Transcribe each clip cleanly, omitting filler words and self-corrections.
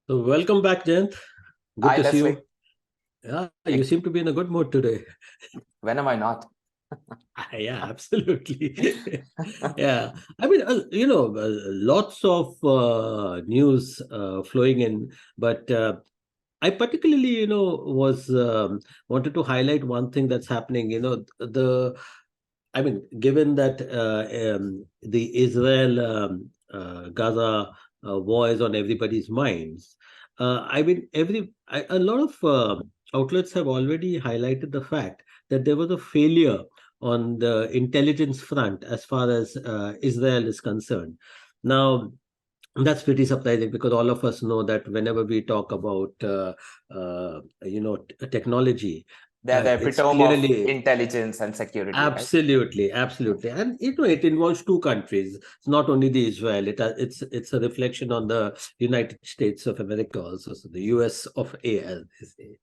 So welcome back, Jayant. Good Hi, to see Leslie. you. Yeah, you Ex- seem to be in a good mood today. When am I not? Yeah, absolutely. Yeah, I mean, lots of news flowing in, but I particularly, was wanted to highlight one thing that's happening. I mean, given that the Israel Gaza war is on everybody's minds, I mean, a lot of outlets have already highlighted the fact that there was a failure on the intelligence front as far as Israel is concerned. Now, that's pretty surprising because all of us know that whenever we talk about technology, They're the it's epitome of clearly intelligence and security, right? absolutely, absolutely, and it involves two countries. It's not only the Israel. It's a reflection on the United States of America also, so the U.S. of A, as they say.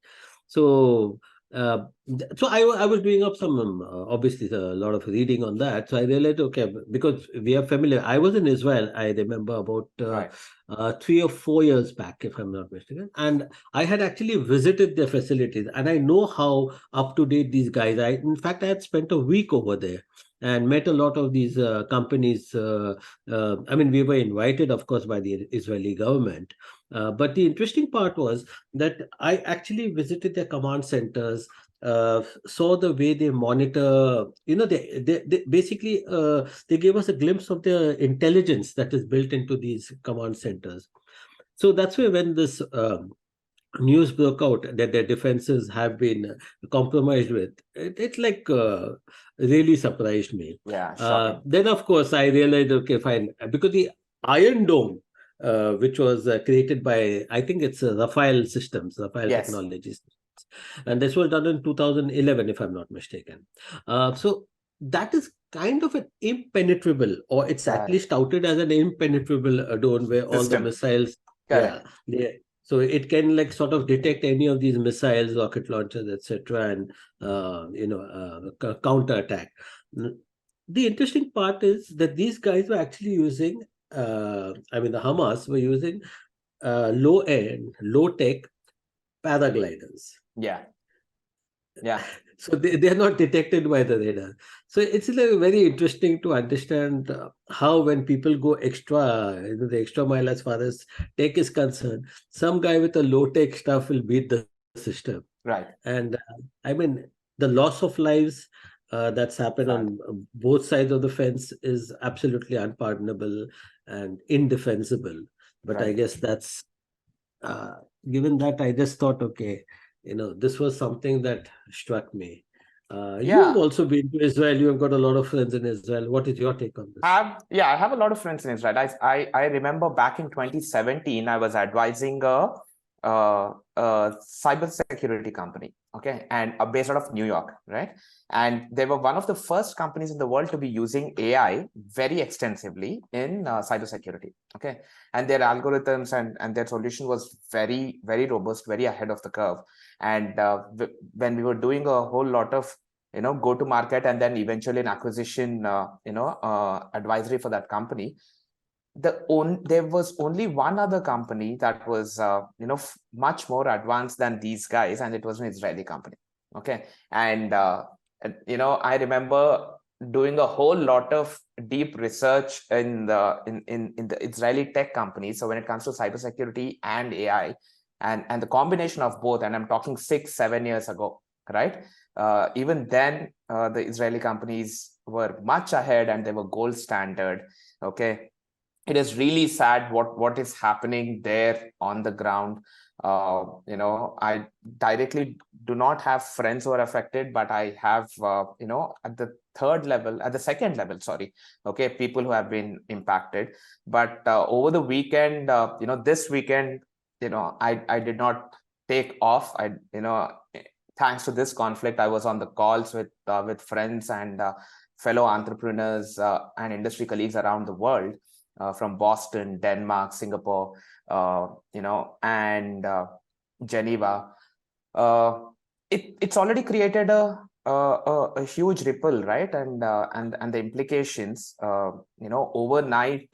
So, I was doing up some obviously a lot of reading on that. So I realized, okay, because we are familiar. I was in Israel. I remember about Right. 3 or 4 years back, if I'm not mistaken, and I had actually visited their facilities, and I know how up to date these guys. In fact, I had spent a week over there and met a lot of these companies. I mean, we were invited, of course, by the Israeli government. But the interesting part was that I actually visited their command centers, saw the way they monitor. They basically they gave us a glimpse of the intelligence that is built into these command centers. So that's where when this news broke out that their defenses have been compromised with, it like really surprised me. Yeah, shocking. Then, of course, I realized, okay, fine, because the Iron Dome, which was created by, I think it's Rafael Yes. Technologies, and this was done in 2011, if I'm not mistaken. So that is kind of an impenetrable, or it's at Correct. least touted as an impenetrable dome where all the System. missiles, yeah, Correct. so it can like sort of detect any of these missiles, rocket launchers, etc., and counter attack. The interesting part is that these guys were actually using, I mean, the Hamas were using low end, low tech paragliders. Yeah. Yeah. So they're not detected by the radar. So it's like very interesting to understand how when people go extra, the extra mile as far as tech is concerned, some guy with a low tech stuff will beat the system. Right. And I mean, the loss of lives that's happened Sad. on both sides of the fence is absolutely unpardonable and indefensible. But I Right. guess that's uh, given that, I just thought, okay, this was something that struck me. You have Yeah. also been to Israel. You have got a lot of friends in Israel. What is your take on this? I have a lot of friends in Israel. I remember back in 2017, I was advising a cybersecurity company, okay, and based out of New York, right? And they were one of the first companies in the world to be using AI very extensively in cybersecurity, okay, and their algorithms and their solution was very, very robust, very ahead of the curve. And when we were doing a whole lot of go to market and then eventually an acquisition advisory for that company, there was only one other company that was much more advanced than these guys, and it was an Israeli company, okay. And I remember doing a whole lot of deep research in the Israeli tech companies. So when it comes to cybersecurity and AI, and the combination of both, and I'm talking 6-7 years ago, right? Even then, the Israeli companies were much ahead and they were gold standard. Okay, it is really sad what is happening there on the ground. I directly do not have friends who are affected, but I have at the second level, sorry, okay, people who have been impacted. But over the weekend, this weekend, I did not take off. Thanks to this conflict, I was on the calls with friends and fellow entrepreneurs and industry colleagues around the world, from Boston, Denmark, Singapore, and Geneva. Uh, it's already created a huge ripple, right? And the implications, overnight,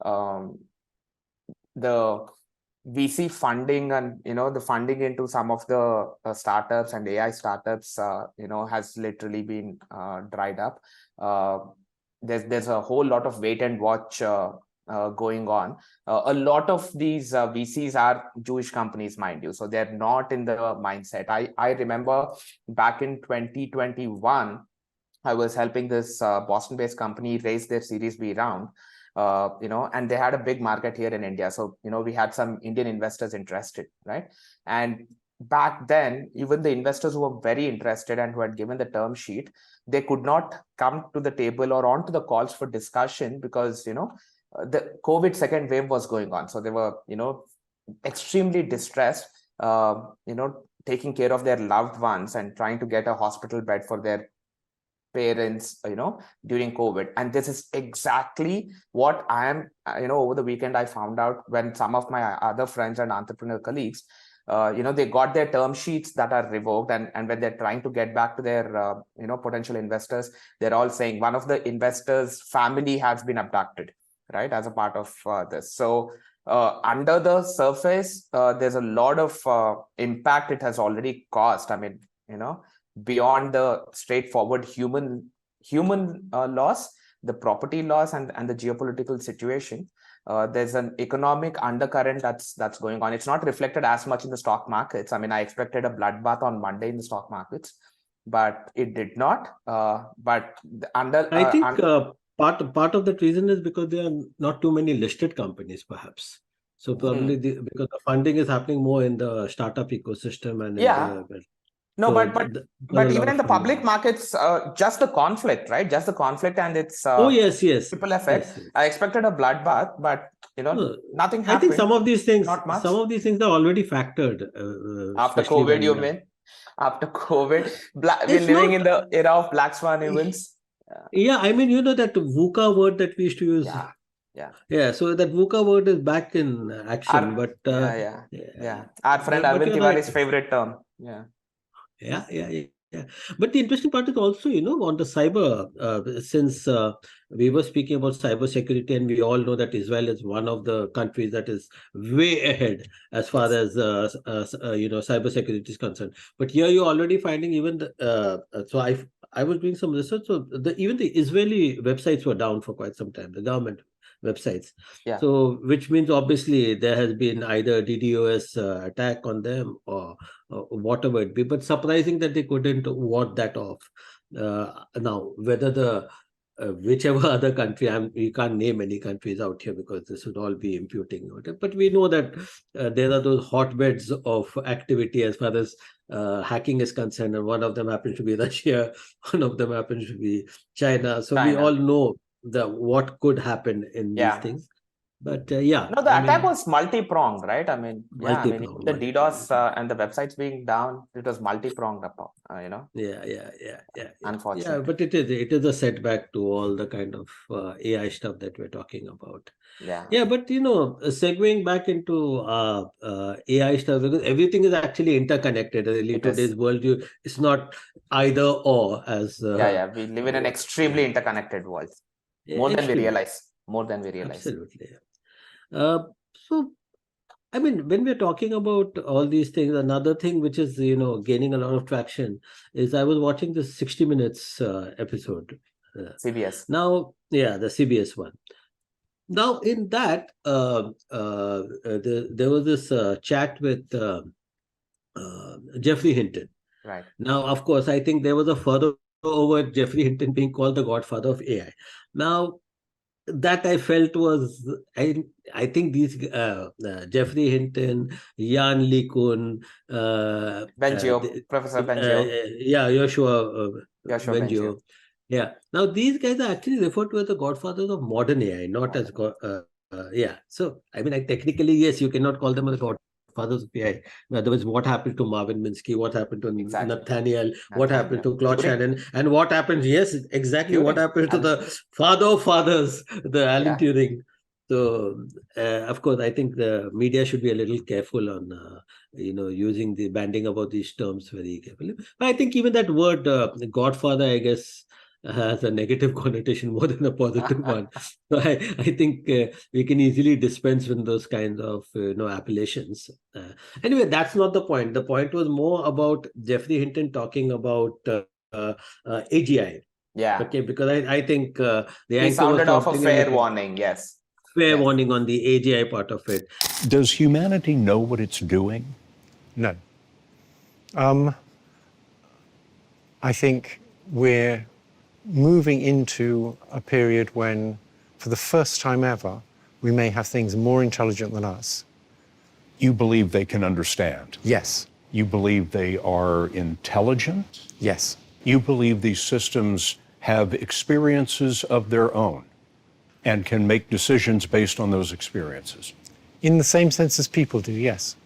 um, the VC funding and the funding into some of the startups and AI startups has literally been dried up. There's a whole lot of wait and watch going on. A lot of these VCs are Jewish companies, mind you, so they're not in the mindset. I remember back in 2021, I was helping this Boston-based company raise their Series B round. And they had a big market here in India. So, we had some Indian investors interested, right? And back then, even the investors who were very interested and who had given the term sheet, they could not come to the table or onto the calls for discussion because, the COVID second wave was going on. So they were, extremely distressed, taking care of their loved ones and trying to get a hospital bed for their parents, during COVID. And this is exactly what I am, over the weekend, I found out when some of my other friends and entrepreneur colleagues, they got their term sheets that are revoked. And when they're trying to get back to their, potential investors, they're all saying one of the investors' family has been abducted, right, as a part of this. So under the surface, there's a lot of impact it has already caused. I mean, beyond the straightforward human loss, the property loss, and the geopolitical situation, there's an economic undercurrent that's going on. It's not reflected as much in the stock markets. I mean, I expected a bloodbath on Monday in the stock markets, but it did not. But I think part of that reason is because there are not too many listed companies, perhaps. So probably because the funding is happening more in the startup ecosystem and yeah. No, so but even in the public markets, just the conflict, right? Just the conflict and its yes, triple effect. yes. I expected a bloodbath, but nothing happened. I think some of these things not much. are already factored. After COVID, you mean? After COVID, we're living in the era of black swan events. Yeah, I mean, that VUCA word that we used to use. Yeah. So that VUCA word is back in action, but yeah. Our friend Arvind Tiwari's favorite term. Yeah. But the interesting part is also, on the cyber, since we were speaking about cyber security, and we all know that Israel is one of the countries that is way ahead as far as cyber security is concerned. But here you're already finding even so I was doing some research. So even the Israeli websites were down for quite some time. The government websites. Yeah. So which means obviously there has been either DDoS attack on them or whatever it be. But surprising that they couldn't ward that off. Now, whether the whichever other country, we can't name any countries out here because this would all be imputing. But we know that there are those hotbeds of activity as far as hacking is concerned, and one of them happens to be Russia, one of them happens to be China. So we all know what could happen in these things. But no, the attack was multi-pronged, right? I mean, the DDoS and the websites being down, it was multi-pronged, Yeah. Unfortunately. Yeah, but it is a setback to all the kind of AI stuff that we're talking about. Yeah, but segueing back into AI stuff, because everything is actually interconnected. Really, today's world, it's not either or. As we live in an extremely interconnected world. More than we realize. Absolutely. So, I mean, when we're talking about all these things, another thing which is gaining a lot of traction is I was watching this 60 Minutes episode. CBS. Now, the CBS one. Now, in that, there was this chat with Geoffrey Hinton. Right. Now, of course, I think there was a further over Geoffrey Hinton being called the godfather of AI. Now, that I felt was, I think these Geoffrey Hinton, Jan LeCun, Bengio, Professor Bengio. Joshua Bengio. Yeah. Now, these guys are actually referred to as the godfathers of modern AI, not as So, I mean, technically, yes, you cannot call them the godfathers of AI. Otherwise, what happened to Marvin Minsky? What happened to Nathaniel? What happened to Claude Shannon? And what happened? Yes, exactly. What happened to the father of fathers, the Alan Turing? So, of course, I think the media should be a little careful on, using the banding about these terms very carefully. But I think even that word, Godfather, I guess, has a negative connotation more than a positive one. So I think we can easily dispense with those kinds of appellations. Anyway, that's not the point. The point was more about Geoffrey Hinton talking about AGI. Yeah. Okay, because I think the He anchor was sounded off a talking fair about warning. Yes. fair Yes. warning on the AGI part of it. Does humanity know what it's doing? No. I think we're moving into a period when, for the first time ever, we may have things more intelligent than us. You believe they can understand. Yes. You believe they are intelligent. Yes. You believe these systems have experiences of their own and can make decisions based on those experiences. In the same sense as people do, yes.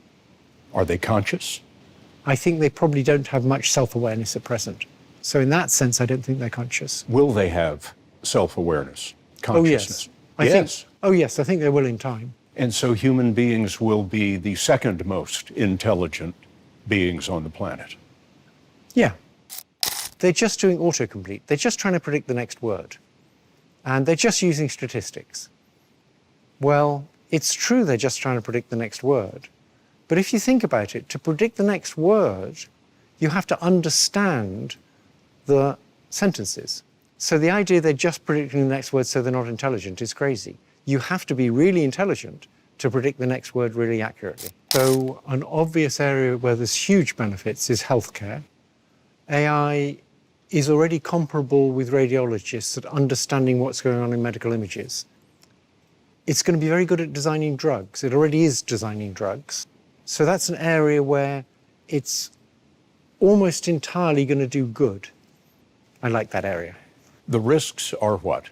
Are they conscious? I think they probably don't have much self-awareness at present. So in that sense, I don't think they're conscious. Will they have self-awareness, Oh, consciousness? yes. I think they will in time. And so human beings will be the second most intelligent beings on the planet. Yeah. They're just doing autocomplete. They're just trying to predict the next word. And they're just using statistics. Well, it's true they're just trying to predict the next word. But if you think about it, to predict the next word, you have to understand the sentences. So the idea they're just predicting the next word so they're not intelligent is crazy. You have to be really intelligent to predict the next word really accurately. So an obvious area where there's huge benefits is healthcare. AI is already comparable with radiologists at understanding what's going on in medical images. It's going to be very good at designing drugs. It already is designing drugs. So that's an area where it's almost entirely going to do good. I like that area. The risks are what?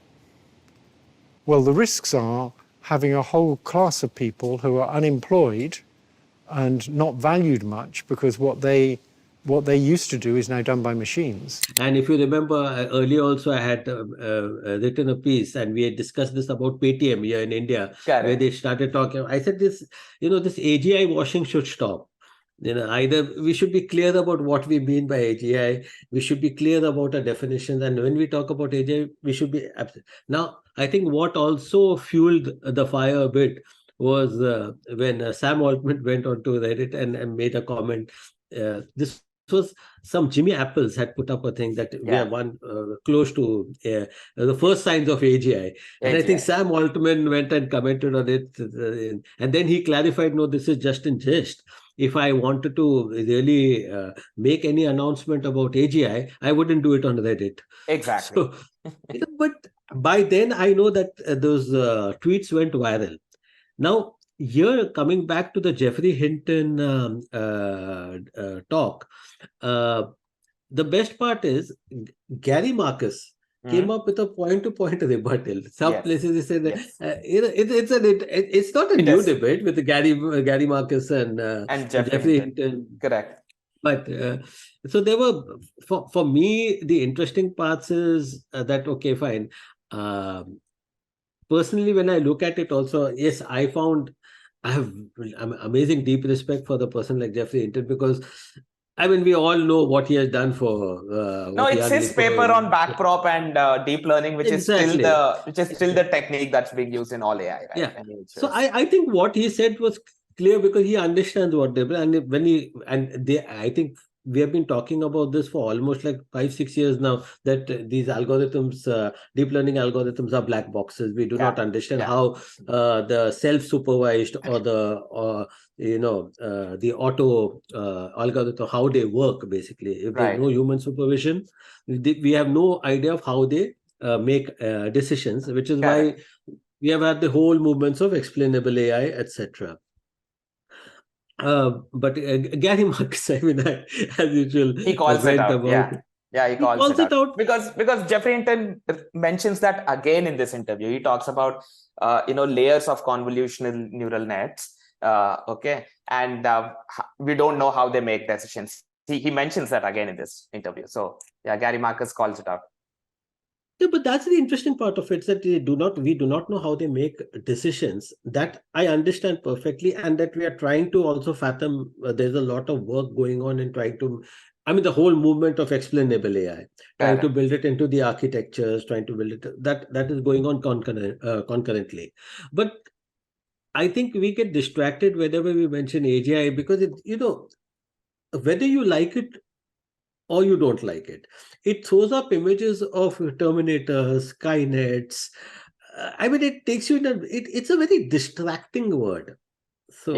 Well, the risks are having a whole class of people who are unemployed and not valued much because what they used to do is now done by machines. And if you remember earlier also I had written a piece and we had discussed this about Paytm here in India, Correct. where they started talking. I said this, this AGI washing should stop. Either we should be clear about what we mean by AGI, we should be clear about our definitions, and when we talk about AGI, we should be absent. Now, I think what also fueled the fire a bit was when Sam Altman went onto Reddit and made a comment. This was some Jimmy Apples had put up a thing that we are one close to the first signs of AGI. And I think Sam Altman went and commented on it. And then he clarified, no, this is just in jest. If I wanted to really make any announcement about AGI, I wouldn't do it on Reddit. Exactly. So, but by then I know that those tweets went viral. Now, here, coming back to the Geoffrey Hinton talk, the best part is Gary Marcus came up with a point-to-point rebuttal. Some places he said that it's not a new debate with Gary Marcus and Geoffrey Hinton. Correct. But so there were, for me, the interesting parts is that, okay, fine. Personally, when I look at it also, yes, I have amazing deep respect for the person like Geoffrey Hinton, because I mean, we all know what he has done for. No, it's his paper on backprop and deep learning, which is still the technique that's being used in all AI. Right? Yeah. So I think what he said was clear because he understands what they I think we have been talking about this for almost like 5-6 years now, that these algorithms, deep learning algorithms, are black boxes. We do not understand how the self-supervised or the auto algorithm, how they work basically. If there's no human supervision, we have no idea of how they make decisions, which is why we have had the whole movements of explainable AI, etc. But Gary Marcus, I mean, as usual, he calls it out. He calls it out because Geoffrey Hinton mentions that again in this interview. He talks about layers of convolutional neural nets. And we don't know how they make decisions. He mentions that again in this interview. So Gary Marcus calls it out. Yeah, but that's the interesting part of it, that we do not know how they make decisions. That I understand perfectly, and that we are trying to also fathom. There's a lot of work going on in trying to I mean, the whole movement of explainable AI, trying to Correct. build it into the architectures, trying to build it, that is going on concurrently. But I think we get distracted whenever we mention AGI because whether you like it or you don't like it, it throws up images of Terminators, Skynets. I mean, it takes you it's a very distracting word. So,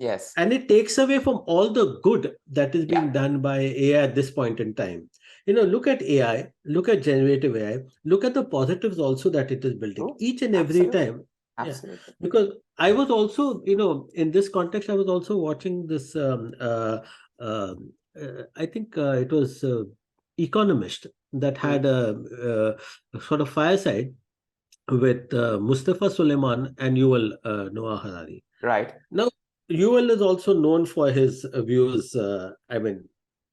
Yes. and it takes away from all the good that is being Yeah. done by AI at this point in time. Look at AI, look at generative AI, look at the positives also that it is building True. each and every Absolutely. time. Yeah, Absolutely. because I was also, in this context, I was also watching this. I think it was Economist that had a sort of fireside with Mustafa Suleiman and Yuval Noah Harari. Right. Now, Yuval is also known for his views,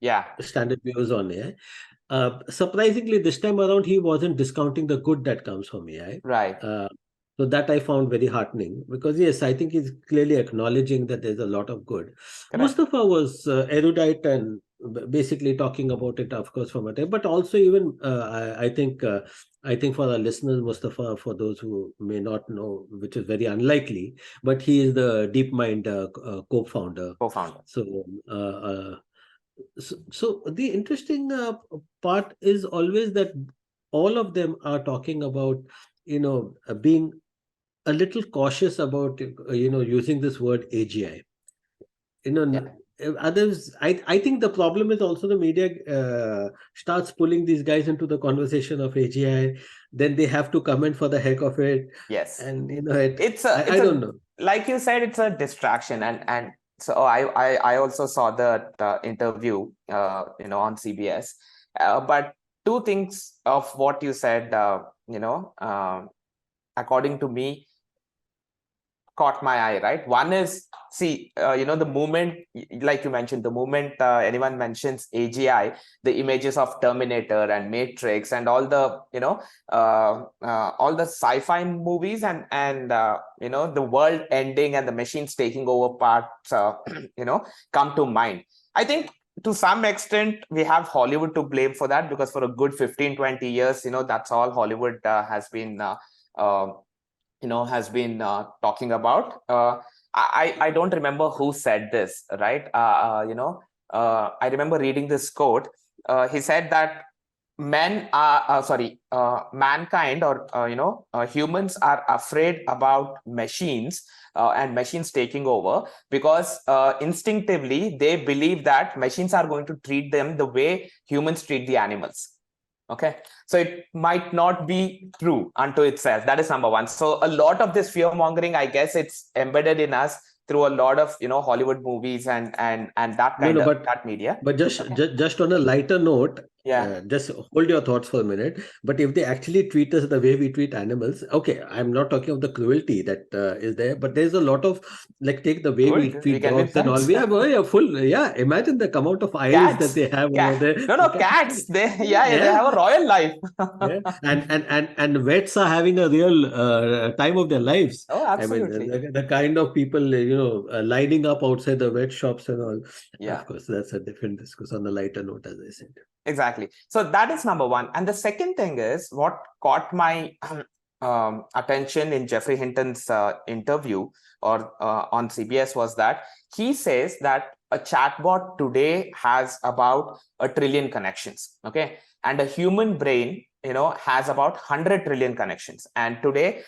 Yeah. standard views on AI. Surprisingly, this time around, he wasn't discounting the good that comes from AI. Right. So that I found very heartening because, yes, I think he's clearly acknowledging that there's a lot of good. Correct. Mustafa was erudite and basically talking about it, of course, from a time, but also even I think for our listeners, Mustafa, for those who may not know, which is very unlikely, but he is the DeepMind co-founder. Co-founder. So the interesting part is always that all of them are talking about, being a little cautious about, using this word AGI. Others, I think the problem is also the media starts pulling these guys into the conversation of AGI. Then they have to comment for the heck of it. Yes. And, I don't know. Like you said, it's a distraction. And so I also saw the interview, on CBS. But two things of what you said, according to me, caught my eye, right? One is, see, the moment, like you mentioned, the moment anyone mentions AGI, the images of Terminator and Matrix and all the, all the sci-fi movies and the world ending and the machines taking over parts, come to mind. I think to some extent, we have Hollywood to blame for that, because for a good 15, 20 years, that's all Hollywood has been talking about. I don't remember who said this, right? I remember reading this quote. He said that mankind, or humans are afraid about machines and machines taking over, because instinctively they believe that machines are going to treat them the way humans treat the animals. Okay, so it might not be true unto itself. That is number one. So a lot of this fear mongering, I guess, it's embedded in us through a lot of Hollywood movies and that kind of that media. But just on a lighter note, Yeah. just hold your thoughts for a minute. But if they actually treat us the way we treat animals, okay, I'm not talking of the cruelty that is there, but there's a lot of, like, take the way we Good. treat We can be dogs and all. friends. We have a full, imagine the amount of aisles that they have over there. No, cats. They have a royal life. Yeah. And vets are having a real time of their lives. Oh, absolutely. I mean, the kind of people, lining up outside the vet shops and all. Yeah. Of course, that's a different discourse on the lighter note, as I said. Exactly. So that is number one. And the second thing is, what caught my attention in Geoffrey Hinton's interview or on CBS was that he says that a chatbot today has about 1 trillion connections. Okay. And a human brain, has about 100 trillion connections. And today,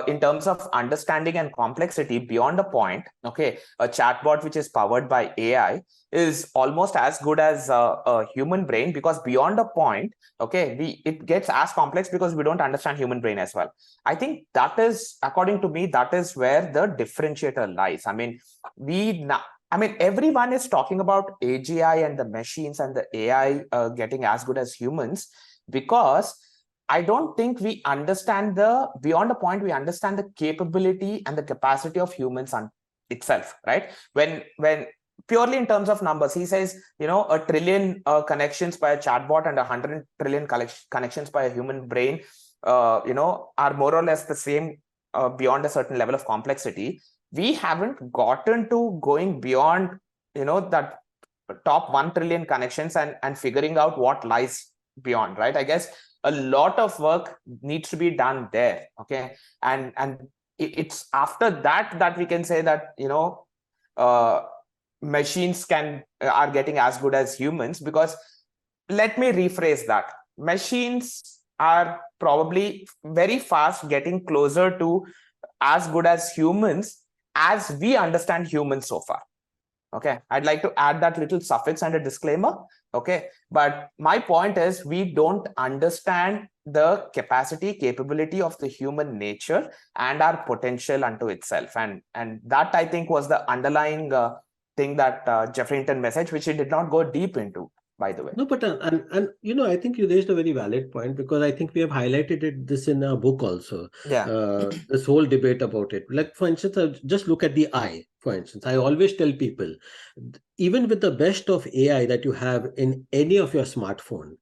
in terms of understanding and complexity beyond a point, okay, a chatbot which is powered by AI is almost as good as a human brain, because beyond a point, okay, it gets as complex because we don't understand human brain as well. I think that is, according to me, that is where the differentiator lies. I mean, everyone is talking about AGI and the machines and the AI getting as good as humans, because I don't think we understand beyond a point, we understand the capability and the capacity of humans itself, right? When purely in terms of numbers, he says, 1 trillion connections by a chatbot and 100 trillion connections by a human brain, are more or less the same beyond a certain level of complexity. We haven't gotten to going beyond, that top 1 trillion connections and figuring out what lies beyond, right? I guess a lot of work needs to be done there. Okay. And it's after that we can say that, machines are getting as good as humans, because let me rephrase that. Machines are probably very fast getting closer to as good as humans as we understand humans so far. Okay, I'd like to add that little suffix and a disclaimer. Okay, but my point is, we don't understand the capability of the human nature and our potential unto itself, and that, I think, was the underlying thing that Geoffrey Hinton message, which he did not go deep into, by the way. No, but and I think you raised a very valid point, because I think we have highlighted this in our book also. Yeah. This whole debate about it. Like, for instance, just look at the eye. For instance, I always tell people, even with the best of AI that you have in any of your smartphone,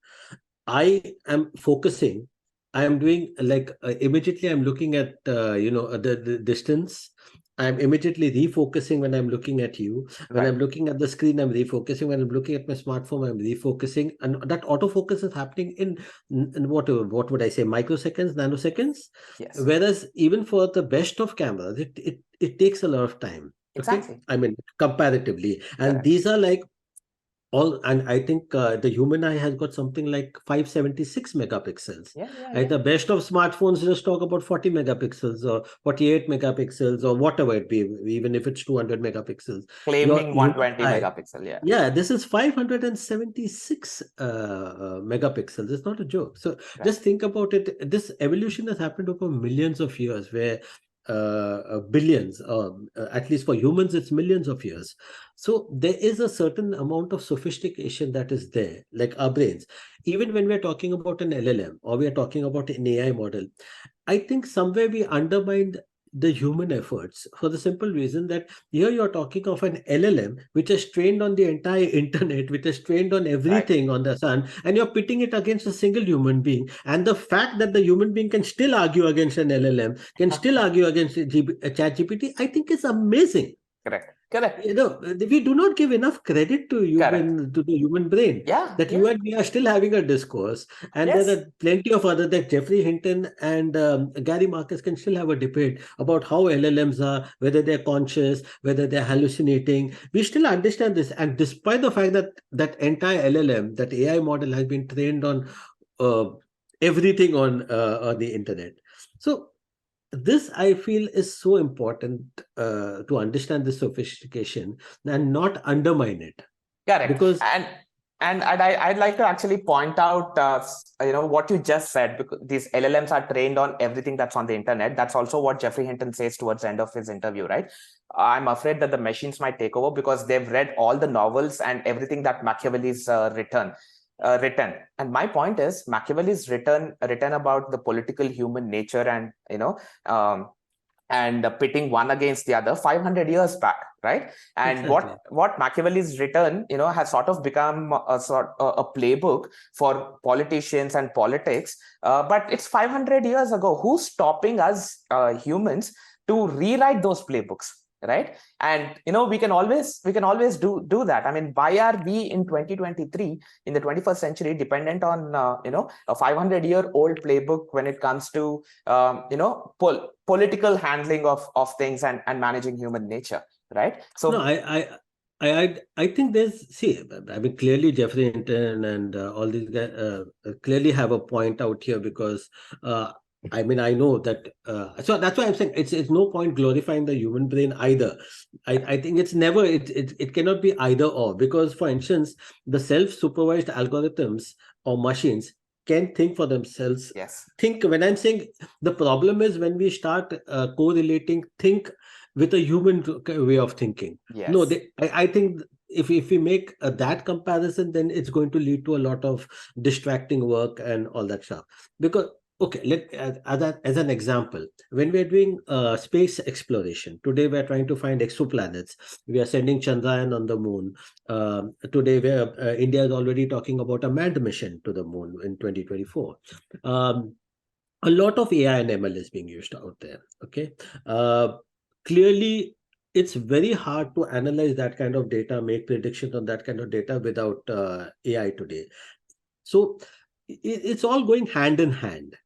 I am focusing. I am doing like immediately. I'm looking at the distance. I'm immediately refocusing when I'm looking at you. When Right. I'm looking at the screen, I'm refocusing. When I'm looking at my smartphone, I'm refocusing. And that autofocus is happening in what would I say, microseconds, nanoseconds? Yes. Whereas even for the best of cameras, it takes a lot of time. Exactly. Okay? I mean, comparatively. And Correct. these are like and I think the human eye has got something like 576 megapixels. Yeah. And the best of smartphones just talk about 40 megapixels or 48 megapixels or whatever it be, even if it's 200 megapixels. Claiming Your 120 eye, megapixel. Yeah. yeah, this is 576 megapixels. It's not a joke. So just think about it. This evolution has happened over millions of years, where billions, at least for humans, it's millions of years. So there is a certain amount of sophistication that is there, like our brains. Even when we're talking about an LLM or we are talking about an AI model, I think somewhere we undermined the human efforts, for the simple reason that here you're talking of an LLM which is trained on the entire internet, which is trained on everything on the sun, and you're pitting it against a single human being. And the fact that the human being can still argue against an LLM, can still argue against ChatGPT, I think is amazing. Correct. We do not give enough credit to the human brain. Yeah. You and me are still having a discourse, and Yes. there are plenty of other, that Geoffrey Hinton and Gary Marcus can still have a debate about how LLMs are, whether they're conscious, whether they're hallucinating. We still understand this, and despite the fact that that entire LLM, that AI model, has been trained on everything on the internet. So this, I feel, is so important to understand the sophistication and not undermine it. Correct. Because and I'd like to actually point out what you just said, because these LLMs are trained on everything that's on the internet. That's also what Geoffrey Hinton says towards the end of his interview, right? I'm afraid that the machines might take over because they've read all the novels and everything that Machiavelli's written. And my point is, Machiavelli's written about the political human nature and pitting one against the other 500 years back, right? And exactly. what Machiavelli's written, has sort of become a playbook for politicians and politics. But it's 500 years ago. Who's stopping us humans to rewrite those playbooks? Right. And we can always do that. I mean, why are we in 2023, in the 21st century, dependent on a 500-year-old playbook when it comes to political handling of things and managing human nature, right? So no, I think there's, I mean, clearly Geoffrey Hinton and all these guys clearly have a point out here, because I mean, I know that, so that's why I'm saying it's no point glorifying the human brain either. I think it's never, it cannot be either or, because, for instance, the self-supervised algorithms or machines can think for themselves. yes, When I'm saying, the problem is when we start correlating think with a human way of thinking. yes. No, I think if we make that comparison, then it's going to lead to a lot of distracting work and all that stuff. Because, okay, as an example, when we're doing space exploration, today we're trying to find exoplanets. We are sending Chandrayaan on the moon. Today, India is already talking about a manned mission to the moon in 2024. A lot of AI and ML is being used out there. Okay, clearly it's very hard to analyze that kind of data, make predictions on that kind of data without AI today. So it's all going hand in hand.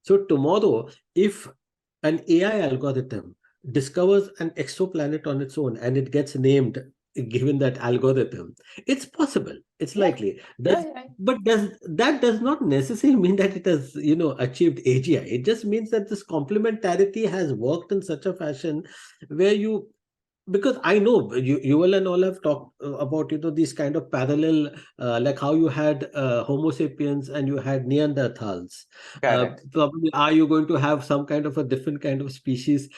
So tomorrow, if an AI algorithm discovers an exoplanet on its own and it gets named given that algorithm, it's possible, it's likely. But that does not necessarily mean that it has, achieved AGI. It just means that this complementarity has worked in such a fashion where because I know you will and all have talked about these kind of parallel, like how you had Homo sapiens and you had Neanderthals. Probably, are you going to have some kind of a different kind of species?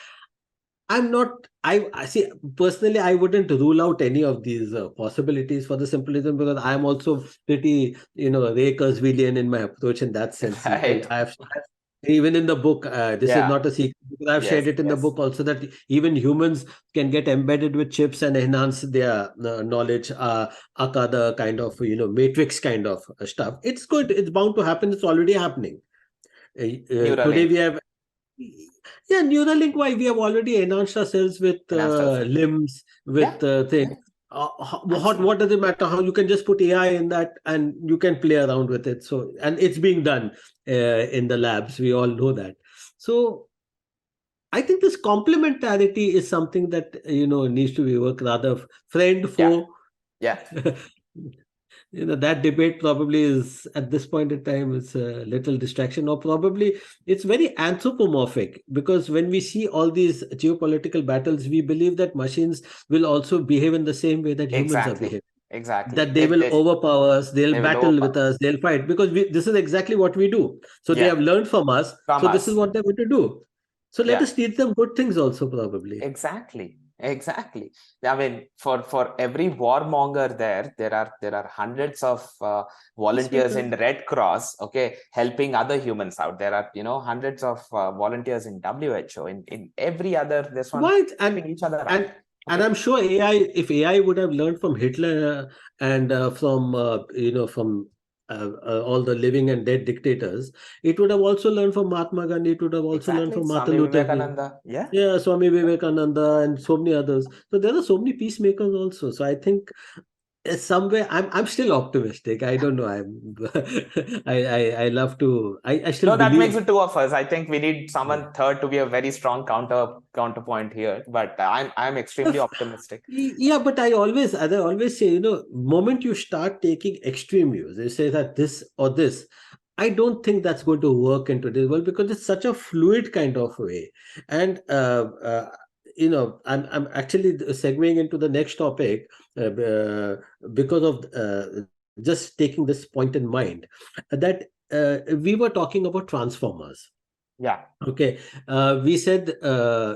I'm not. I see. Personally, I wouldn't rule out any of these possibilities for the simple reason because I'm also pretty, Ray Kurzweilian in my approach in that sense. Right. I've even in the book, this is not a secret because I've shared it in the book also that even humans can get embedded with chips and enhance their knowledge. Aka the kind of matrix kind of stuff. It's good. It's bound to happen. It's already happening. Today we have. Yeah, Neuralink, why we have already enhanced ourselves with limbs, with things. What does it matter? How you can just put AI in that and you can play around with it. So, and it's being done in the labs. We all know that. So, I think this complementarity is something that needs to be worked rather friend foe. Yeah. That debate probably is at this point in time is a little distraction, or probably it's very anthropomorphic because when we see all these geopolitical battles, we believe that machines will also behave in the same way that humans are behaving. Exactly. That they will overpower us, they'll battle with us, they'll fight because this is exactly what we do. So they have learned from us. This is what they're going to do. So let us teach them good things also, probably. Exactly. I mean, for every warmonger there are hundreds of volunteers in the Red Cross, helping other humans out. There are hundreds of volunteers in WHO, in every other this one, helping each other out. And I'm sure if AI would have learned from Hitler and from all the living and dead dictators, it would have also learned from Mahatma Gandhi. It would have also learned from Martin Luther King. Swami Vivekananda and so many others. So there are so many peacemakers also. So I think somewhere I'm still optimistic. I don't know. I love to. I still that makes it two of us. I think we need someone third to be a very strong counterpoint here. But I'm extremely optimistic. Yeah, but as I always say, moment you start taking extreme views, you say that this or this, I don't think that's going to work in today's world because it's such a fluid kind of way. And I'm actually segueing into the next topic because of just taking this point in mind that we were talking about transformers. Yeah. Okay. We said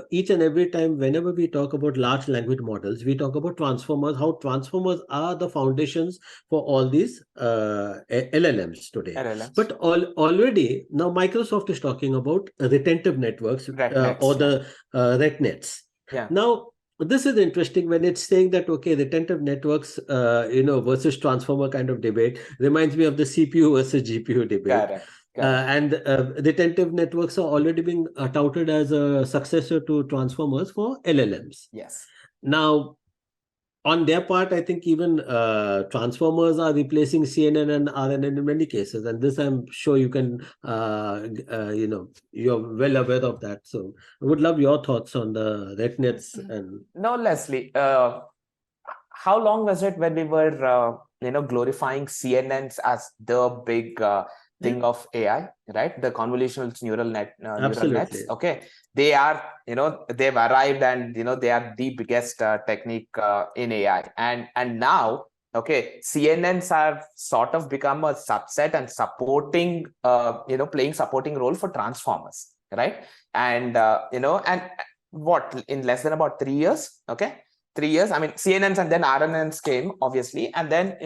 each and every time whenever we talk about large language models, we talk about transformers, how transformers are the foundations for all these LLMs today. But already now Microsoft is talking about retentive networks or the RetNets. Now, this is interesting when it's saying that, retentive networks, versus transformer kind of debate reminds me of the CPU versus GPU debate. And retentive networks are already being touted as a successor to transformers for LLMs. Yes. Now, on their part, I think even transformers are replacing CNN and RNN in many cases, and this I'm sure you can, you're well aware of that. So, I would love your thoughts on the RetNets. And no, Leslie, how long was it when we were, glorifying CNNs as the big thing of AI, right? The convolutional neural nets. Okay, they are, they've arrived, and they are the biggest technique in AI, and now, CNNs have sort of become a subset and supporting, playing supporting role for transformers, right? And and what, in less than about 3 years, 3 years. I mean, CNNs and then RNNs came, obviously, and then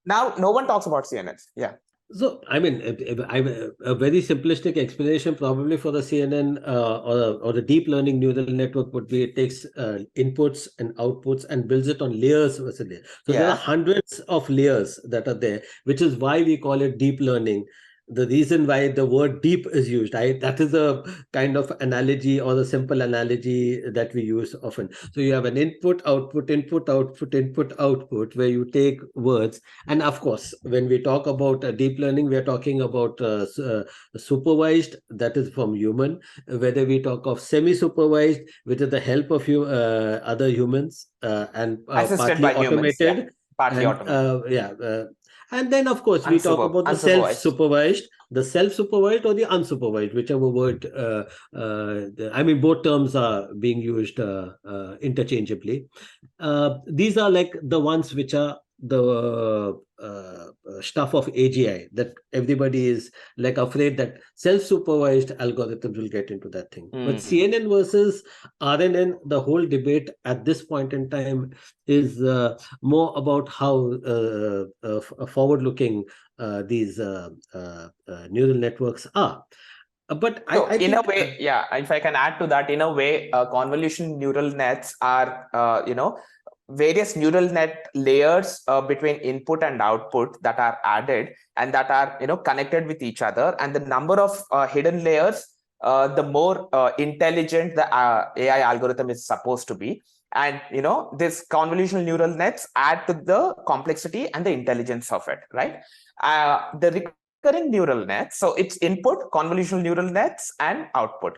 now no one talks about CNNs. Yeah. So, I mean, a very simplistic explanation probably for the CNN or the deep learning neural network would be it takes inputs and outputs and builds it on layers. So there are hundreds of layers that are there, which is why we call it deep learning. the reason why the word deep is used. That is a kind of analogy or a simple analogy that we use often. So you have an input, output, input, output, input, output, where you take words. And of course, when we talk about deep learning, we are talking about supervised, that is from human. Whether we talk of semi-supervised, with the help of other humans, and Assisted partly by humans, yeah, automated. partly And automated. and then, of course, we talk about the Unsupervised. self-supervised or the unsupervised, whichever word. I mean, both terms are being used interchangeably. These are like the ones which are the stuff of AGI, that everybody is like afraid that self-supervised algorithms will get into that thing. But CNN versus RNN, the whole debate at this point in time is more about how forward-looking these neural networks are. But So I in think a way, yeah, if I can add to that, in a way, convolution neural nets are, various neural net layers between input and output that are added and that are, connected with each other. And the number of hidden layers, the more intelligent the AI algorithm is supposed to be. And, this convolutional neural nets add to the complexity and the intelligence of it, right? The recurring neural nets, so it's input, convolutional neural nets, and output.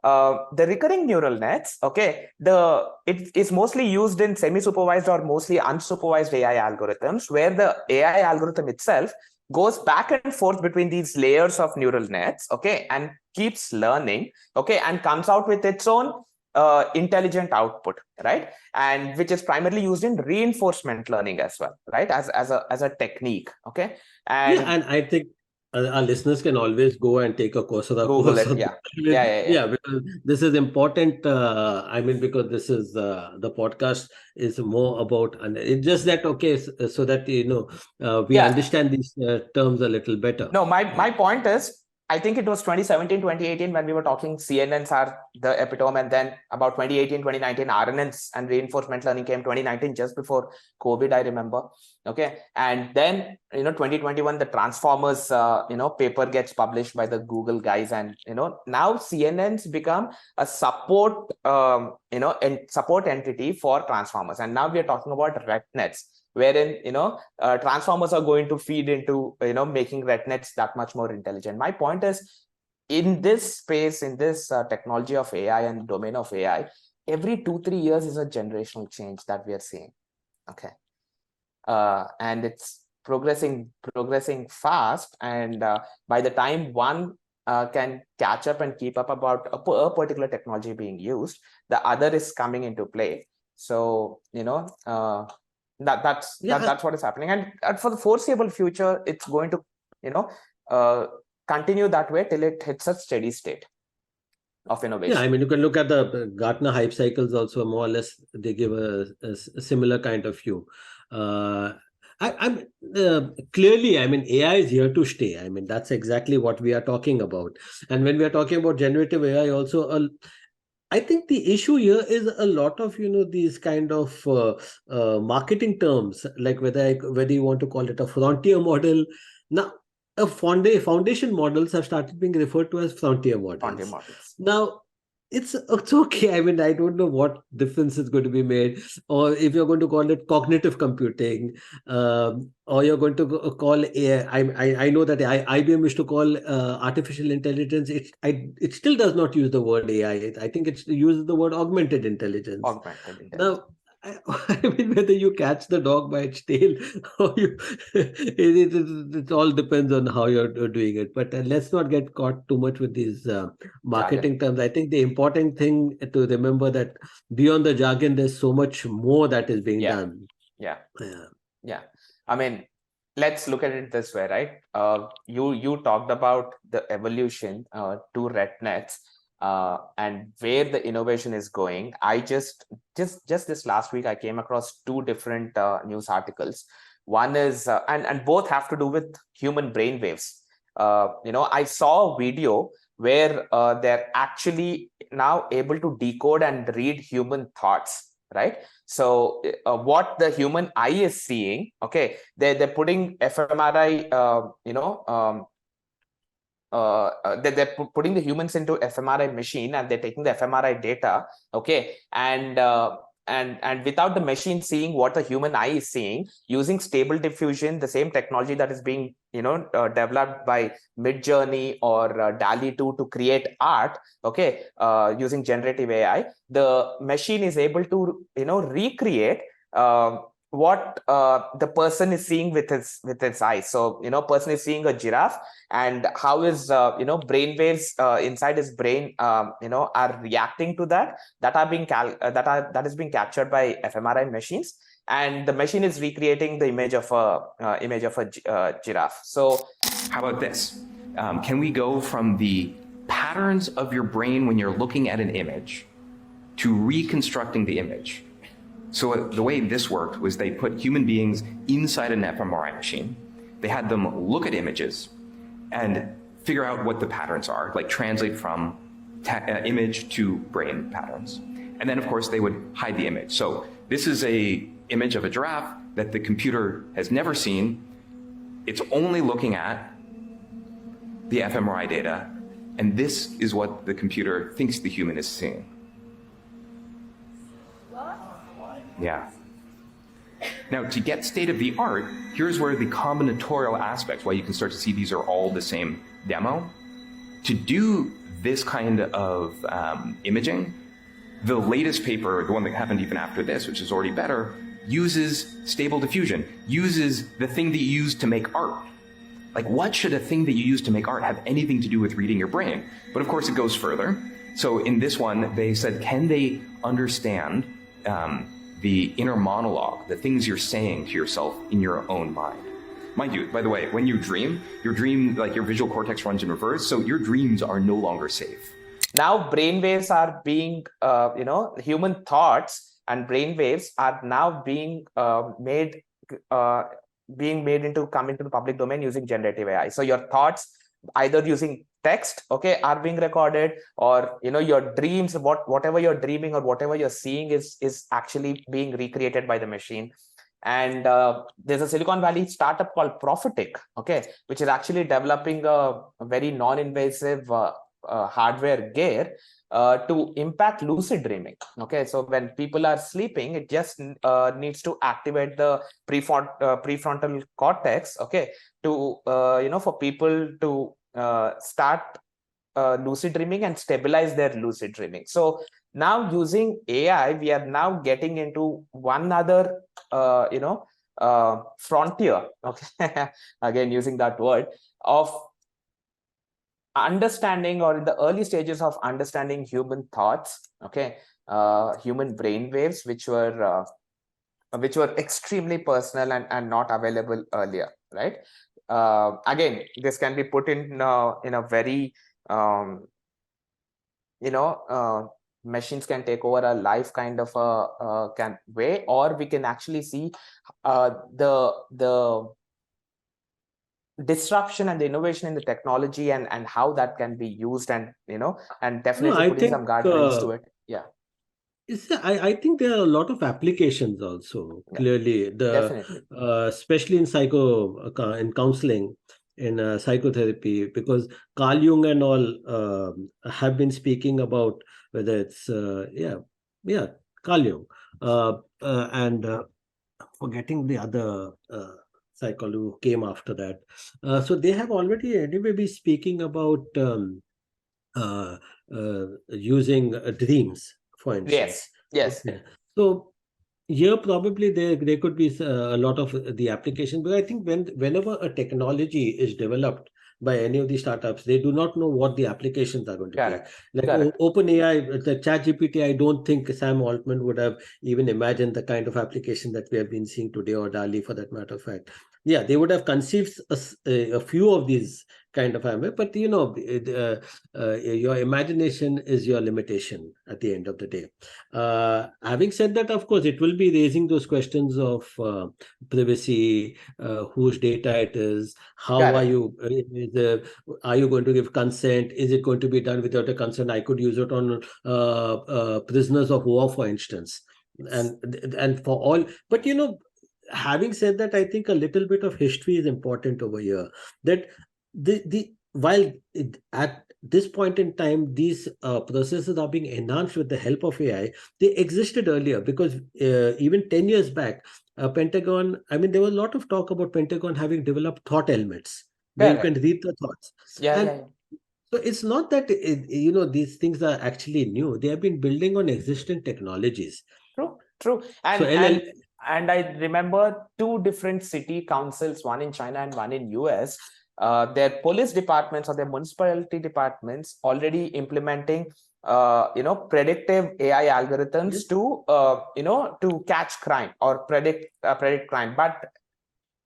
The recurring neural nets, okay, it is mostly used in semi-supervised or mostly unsupervised AI algorithms, where the AI algorithm itself goes back and forth between these layers of neural nets, okay, and keeps learning, okay, and comes out with its own intelligent output, right? And which is primarily used in reinforcement learning as well, right? As a technique, okay. And yeah, and I think our listeners can always go and take a Coursera Google course it, on yeah. this. Yeah, because this is important. I mean, because this is the podcast is more about, and it's just that, okay, so that we Yeah. understand these terms a little better. No, my point is, I think it was 2017, 2018 when we were talking CNNs are the epitome, and then about 2018, 2019, RNNs and reinforcement learning came 2019, just before COVID, I remember. Okay. And then, 2021, the Transformers, paper gets published by the Google guys. And, now CNNs become a support, support entity for Transformers. And now we are talking about RetNets, wherein transformers are going to feed into making RetNets that much more intelligent. My point is, in this space, in this technology of AI and domain of AI, every 2-3 years is a generational change that we are seeing. Okay. And it's progressing fast, and by the time one can catch up and keep up about a particular technology being used, the other is coming into play. So that's what is happening, and for the foreseeable future, it's going to continue that way till it hits a steady state of innovation. Yeah, I mean, you can look at the Gartner hype cycles also, more or less. They give a similar kind of view. I'm clearly, I mean, AI is here to stay. I mean, that's exactly what we are talking about. And when we are talking about generative AI, also, I think the issue here is a lot of these kind of marketing terms, like whether you want to call it a frontier model. Now, foundation models have started being referred to as frontier models. Now, it's okay. I mean, I don't know what difference is going to be made, or if you're going to call it cognitive computing, or you're going to call AI. I know that IBM used to call artificial intelligence. It still does not use the word AI. I think it uses the word augmented intelligence. Now, I mean, whether you catch the dog by its tail or it all depends on how you're doing it. But let's not get caught too much with these marketing terms. I think the important thing to remember that beyond the jargon, there's so much more that is being done. Yeah. I mean, let's look at it this way, right? You talked about the evolution to RetNets. And where the innovation is going. I just this last week, I came across 2 different news articles. One is, and both have to do with human brain waves. I saw a video where they're actually now able to decode and read human thoughts, right? So what the human eye is seeing, okay, they're putting fMRI, they're putting the humans into fMRI machine, and they're taking the fMRI data, okay, and without the machine seeing what the human eye is seeing, using stable diffusion, the same technology that is being developed by Midjourney or DALL-E 2 to create art, okay, using generative AI, the machine is able to recreate what the person is seeing with its eyes. So person is seeing a giraffe, and how is brain waves inside his brain are reacting to that are being that is being captured by fMRI machines, and the machine is recreating the image of a giraffe. So how about this? Can we go from the patterns of your brain when you're looking at an image to reconstructing the image? So the way this worked was they put human beings inside an fMRI machine. They had them look at images and figure out what the patterns are, like translate from image to brain patterns. And then, of course, they would hide the image. So this is a image of a giraffe that the computer has never seen. It's only looking at the fMRI data, and this is what the computer thinks the human is seeing. Yeah. Now, to get state of the art, here's where the combinatorial aspects, why you can start to see these are all the same demo. To do this kind of imaging, the latest paper, the one that happened even after this, which is already better, uses stable diffusion, uses the thing that you use to make art. Like, what should a thing that you use to make art have anything to do with reading your brain? But of course, it goes further. So in this one, they said, can they understand the inner monologue, the things you're saying to yourself in your own mind? Mind you, by the way, when you dream, like your visual cortex runs in reverse, so your dreams are no longer safe. Now brainwaves are being, human thoughts and brainwaves are now being made into come into the public domain using generative AI. So your thoughts, either using text, okay, are being recorded, or your dreams, whatever you're dreaming or whatever you're seeing is actually being recreated by the machine. And there's a Silicon Valley startup called Prophetic, okay, which is actually developing a very non-invasive hardware gear to impact lucid dreaming. Okay, so when people are sleeping, it just needs to activate the prefrontal cortex, okay, to for people to start lucid dreaming and stabilize their lucid dreaming. So now using AI, we are now getting into one other frontier, okay, again using that word, of understanding, or in the early stages of understanding human thoughts, okay, human brain waves, which were extremely personal and not available earlier, right? Again, this can be put in a very machines can take over a life kind of a way, or we can actually see the disruption and the innovation in the technology and how that can be used, and and definitely putting some guardrails to it. Yeah. I think there are a lot of applications also. Yeah, clearly, definitely. Especially in in counseling, in psychotherapy, because Carl Jung and all have been speaking about whether it's Carl Jung and forgetting the other psychologist who came after that. So they have already anyway been speaking about using dreams, for instance. Yes. Okay. So here probably there could be a lot of the application, but I think whenever a technology is developed by any of these startups, they do not know what the applications are going to Correct. be. Like Correct. OpenAI, the ChatGPT, I don't think Sam Altman would have even imagined the kind of application that we have been seeing today, or DALL-E for that matter of fact. Yeah, they would have conceived a few of these kind of hammer, but your imagination is your limitation at the end of the day. Having said that, of course, it will be raising those questions of privacy, whose data it is, how are you going to give consent? Is it going to be done without a consent? I could use it on prisoners of war, for instance, and for all. But having said that, I think a little bit of history is important over here. That the while at this point in time, these processes are being enhanced with the help of AI, they existed earlier because even 10 years back, Pentagon, I mean, there was a lot of talk about Pentagon having developed thought helmets where you can Correct. read the thoughts. Yeah, And yeah, yeah. so it's not that, these things are actually new. They have been building on existing technologies. True, true. So And I remember two different city councils, one in China and one in US. Their police departments or their municipality departments already implementing predictive AI algorithms Yes. to catch crime or predict crime. But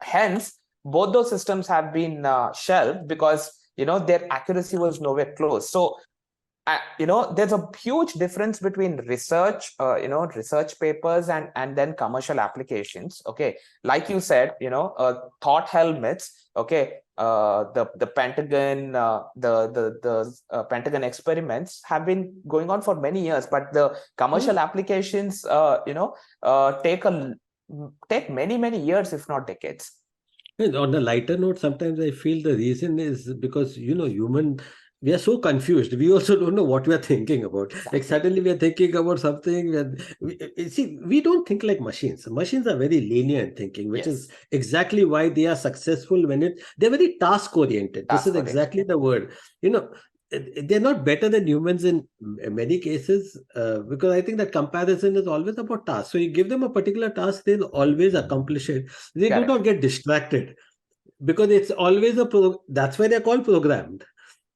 hence both those systems have been shelved because their accuracy was nowhere close. So there's a huge difference between research research papers and then commercial applications. Okay, like you said, thought helmets. Okay, the Pentagon Pentagon experiments have been going on for many years, but the commercial applications take many years, if not decades. And on a lighter note, sometimes I feel the reason is because, we are so confused. We also don't know what we are thinking about. Like suddenly we are thinking about something. We don't think like machines. Machines are very linear in thinking, which is exactly why they are successful they're very task oriented. This is exactly the word. They're not better than humans in many cases because I think that comparison is always about tasks. So you give them a particular task, they'll always accomplish it. They do not get distracted because it's always that's why they're called programmed.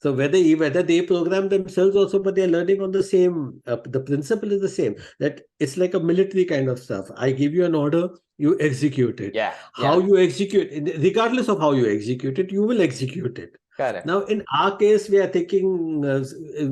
So whether they program themselves also, but they're learning on the same, the principle is the same, that it's like a military kind of stuff. I give you an order, you execute it. How you execute, regardless of how you execute it, you will execute it. Correct. Now, in our case, we are thinking,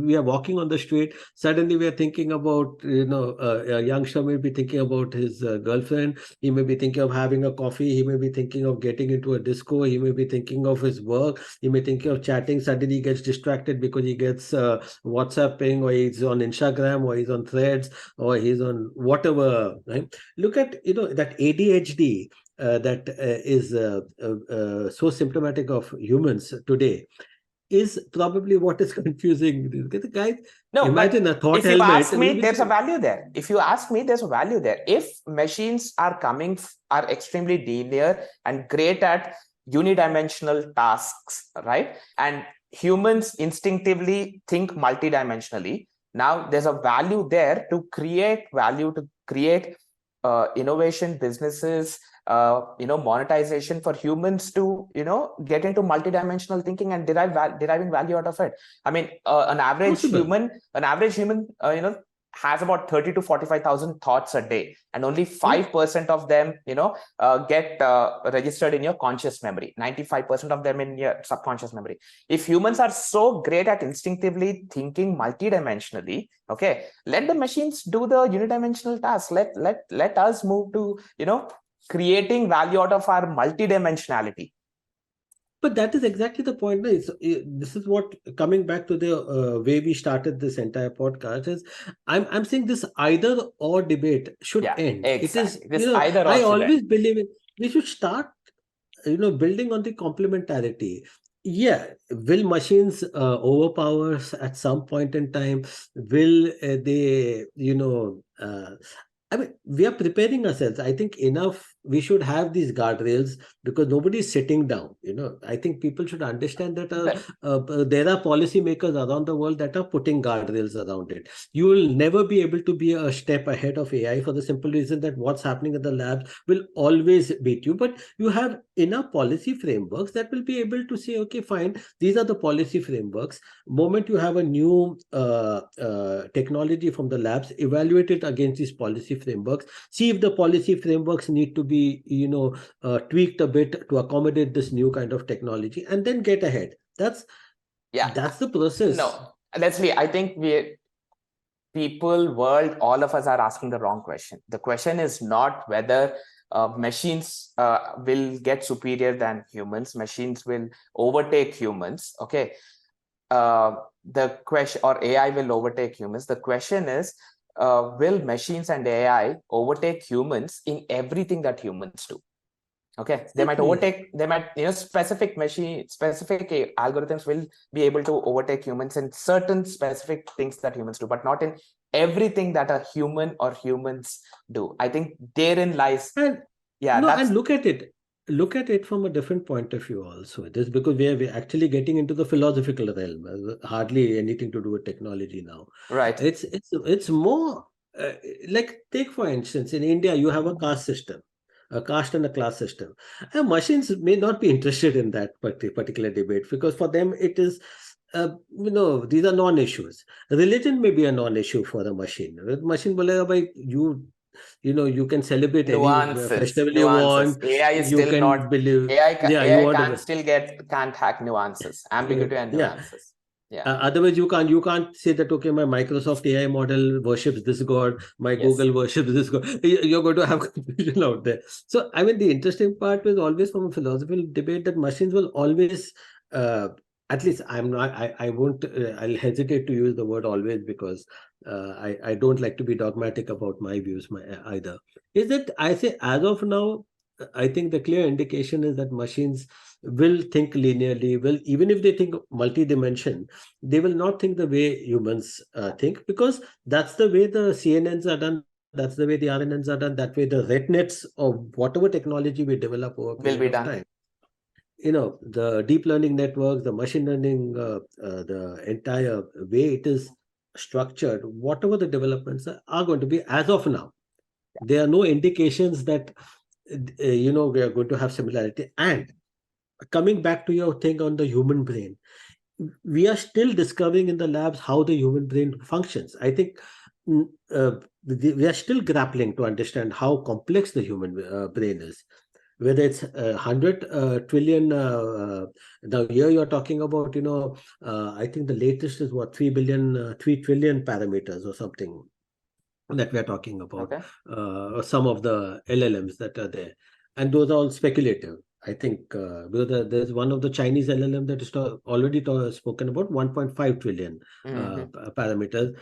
we are walking on the street. Suddenly, we are thinking about, a youngster may be thinking about his girlfriend. He may be thinking of having a coffee. He may be thinking of getting into a disco. He may be thinking of his work. He may think of chatting. Suddenly, he gets distracted because he gets WhatsApping, or he's on Instagram, or he's on Threads, or he's on whatever. Right? Look at that ADHD. That is so symptomatic of humans today is probably what is confusing the guys. No, imagine but a thought if you helmet. ask me, there's a value there. If you ask me, there's a value there. If machines are extremely linear and great at unidimensional tasks, right? And humans instinctively think multidimensionally. Now there's a value there to create value, to create innovation, businesses, monetization for humans to get into multidimensional thinking and deriving value out of it. I mean, an average human has about 30 to 45,000 thoughts a day, and only 5% of them get registered in your conscious memory, 95% of them in your subconscious memory. If humans are so great at instinctively thinking multidimensionally, okay, let the machines do the unidimensional tasks. Let us move to creating value out of our multidimensionality. But that is exactly the point. This is what, coming back to the way we started this entire podcast, is I'm saying this either or debate should end. Exactly. It is either or. I always believe we should start building on the complementarity. Yeah, will machines overpower us at some point in time? Will they I mean, we are preparing ourselves. I think we should have these guardrails because nobody is sitting down. I think people should understand that there are policymakers around the world that are putting guardrails around it. You will never be able to be a step ahead of AI for the simple reason that what's happening in the labs will always beat you. But you have enough policy frameworks that will be able to say, okay, fine, these are the policy frameworks. Moment you have a new technology from the labs, evaluate it against these policy frameworks, see if the policy frameworks need to be tweaked a bit to accommodate this new kind of technology, and then get ahead. That's the process. No, Leslie, I think all of us are asking the wrong question. The question is not whether machines will get superior than humans. Machines will overtake humans. Okay. The question, or AI will overtake humans. The question is, will machines and AI overtake humans in everything that humans do? Okay, they might Exactly. overtake, they might, specific algorithms will be able to overtake humans in certain specific things that humans do, but not in everything that a human or humans do. I think therein lies, And yeah, no, that's and look at it. Look at it from a different point of view also. It is because we're actually getting into the philosophical realm, hardly anything to do with technology now. right. It's more uh, like, take for instance, in India you have a caste system, a caste and a class system. And machines may not be interested in that particular debate, because for them it is these are non-issues. Religion may be a non-issue for a machine. Machine bolega, bhai, you can celebrate any festival you Nuances. want. AI is You still can not, believe, AI, you AI want can't to, still can't hack nuances, ambiguity and yeah. nuances. Yeah. Otherwise, you can't say that, okay, my Microsoft AI model worships this god, my Yes. Google worships this god. You're going to have confusion out there. So, I mean, the interesting part was always from a philosophical debate that machines will always, at least I'm not, I won't, I'll hesitate to use the word always, because I don't like to be dogmatic about my views either. Is that I say, as of now, I think the clear indication is that machines will think linearly, will, even if they think multi-dimension, they will not think the way humans think, because that's the way the CNNs are done, that's the way the RNNs are done, that way the RetNets or whatever technology we develop over a Will period be of done. time. The deep learning networks, the machine learning, the entire way it is structured, whatever the developments are going to be, as of now, there are no indications that we are going to have similarity. And coming back to your thing on the human brain, we are still discovering in the labs how the human brain functions. I think we are still grappling to understand how complex the human brain is. Whether it's 100 trillion, now here you're talking about, I think the latest is what, 3 trillion parameters or something that we're talking about, Okay. some of the LLMs that are there. And those are all speculative. I think because there's one of the Chinese LLM that is already spoken about 1.5 trillion parameters.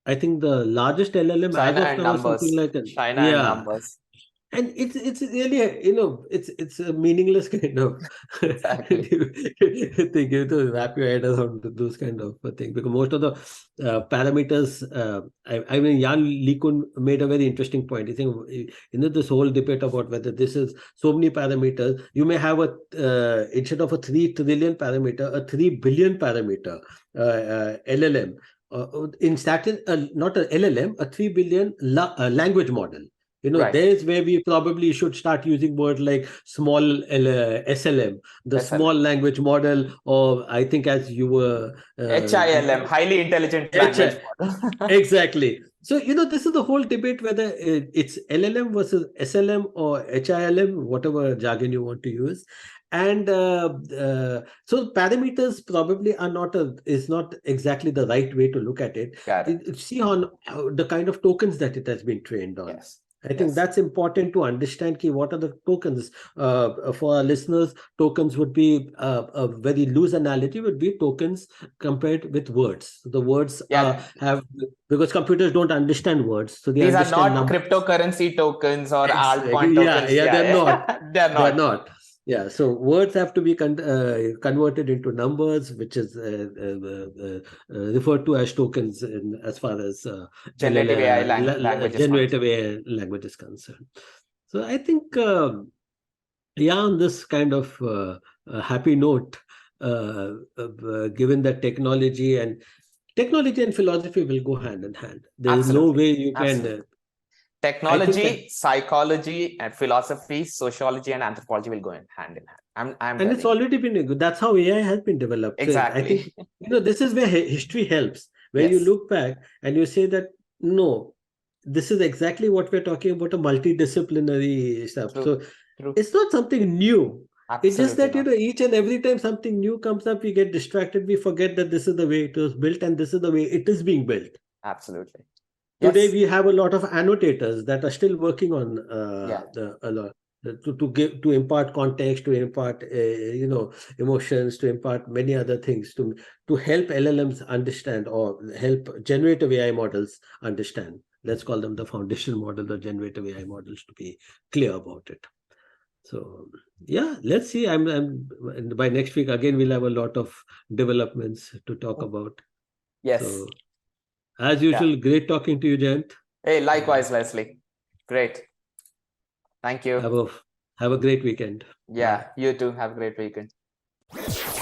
I think the largest LLM China as of and now is something numbers. like China and yeah. numbers. And it's really it's a meaningless kind of Exactly. thing. You have to wrap your head around those kind of thing, because most of the parameters. I mean, Jan LeCun made a very interesting point. He think this whole debate about whether this is so many parameters. You may have a instead of a 3 trillion parameter, a 3 billion parameter LLM. In statin, not a LLM, a 3 billion language model. Right. There's where we probably should start using words like small SLM, the small language model, or I think as you were HILM, highly intelligent language model. Exactly. So, this is the whole debate whether it's LLM versus SLM or HILM, whatever jargon you want to use. And so parameters probably is not exactly the right way to look at it. See on the kind of tokens that it has been trained on. Yes. I think that's important to understand. What are the tokens? For our listeners, tokens would be a very loose analogy, would be tokens compared with words. The words because computers don't understand words, so these are not cryptocurrency tokens or altcoin tokens. They're not. They're not. Yeah, so words have to be converted into numbers, which is referred to as tokens as far as generative AI language is concerned. So I think, on this kind of happy note, given that technology and philosophy will go hand in hand. There is no way you can. Technology, psychology, and philosophy, sociology, and anthropology will go hand in hand. And it's already been. That's how AI has been developed. Exactly. I think this is where history helps. Where you look back and you say that no, this is exactly what we're talking about, a multidisciplinary stuff. So it's not something new. Absolutely, it's just that each and every time something new comes up, we get distracted. We forget that this is the way it was built and this is the way it is being built. Absolutely. Today we have a lot of annotators that are still working on a lot to impart context, to impart emotions, to impart many other things, to help LLMs understand or help generative AI models understand. Let's call them the foundation model, the generative AI models, to be clear about it. So yeah, let's see. I'm by next week again. We'll have a lot of developments to talk about. Yes. So as usual, great talking to you, Jayant. Hey, likewise, Leslie. Great. Thank you. Have a great weekend. Yeah, Bye. you too. Have a great weekend.